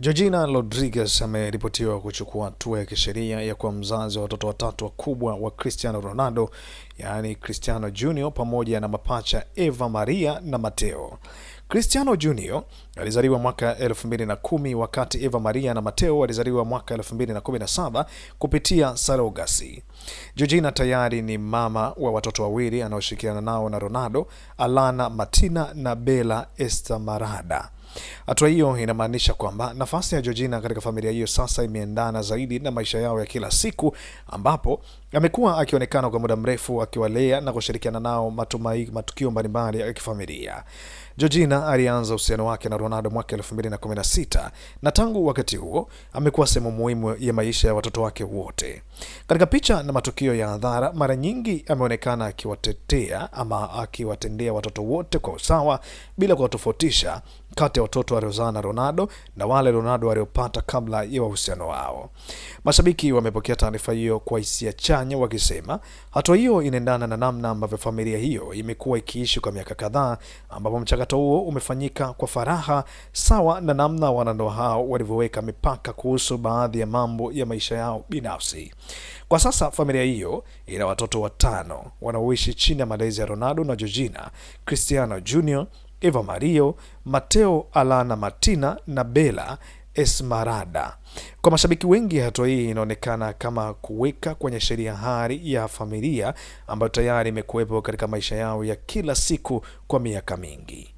Georgina Rodriguez ameripotiwa kuchukua hatua ya kisheria ya kuwa mzazi wa watoto watatu wakubwa wa Cristiano Ronaldo, yaani Cristiano Junior pamoja na mapacha Eva Maria na Matteo. Cristiano Junior alizaliwa mwaka 2010 wakati Eva Maria na Matteo alizaliwa mwaka 2017 kupitia surrogacy. Georgina tayari ni mama wa watoto wawili anaoshirikiana nao na Ronaldo, Alana Martina na Bella Esmeralda. Hatua hiyo inamaanisha kwamba nafasi ya Georgina katika familia hiyo sasa imeendana zaidi na maisha yao ya kila siku, ambapo amekuwa akionekana kwa muda mrefu akiwalea na kushirikiana nao matukio mbalimbali ya kifamilia. Georgina alianza uhusiano wake na Ronaldo mwaka 2016 na tangu wakati huo amekuwa sehemu muhimu ya maisha ya watoto wake wote. Katika picha na matukio ya hadhara, mara nyingi ameonekana akiwatetea ama akiwatendea watoto wote kwa usawa bila kuwatofautisha kati ya watoto waliozaa na Ronaldo na wale Ronaldo waliopata kabla ya uhusiano wao. Mashabiki wamepokea taarifa hiyo kwa hisia chanya, wakisema hatua hiyo inaendana na namna ambavyo familia hiyo imekuwa ikiishi kwa miaka kadhaa, ambapo mchakato huo umefanyika kwa faraha, sawa na namna wanandoa hao walivyoweka mipaka kuhusu baadhi ya mambo ya maisha yao binafsi. Kwa sasa familia hiyo ina watoto watano wanaoishi chini ya malezi ya Ronaldo na Georgina: Cristiano Junior, Eva Maria, Matteo, Alana Martina na Bella Esmeralda. Kwa mashabiki wengi, hatua hii inaonekana kama kuweka kwenye sheria hali ya familia ambayo tayari imekuwepo katika maisha yao ya kila siku kwa miaka mingi.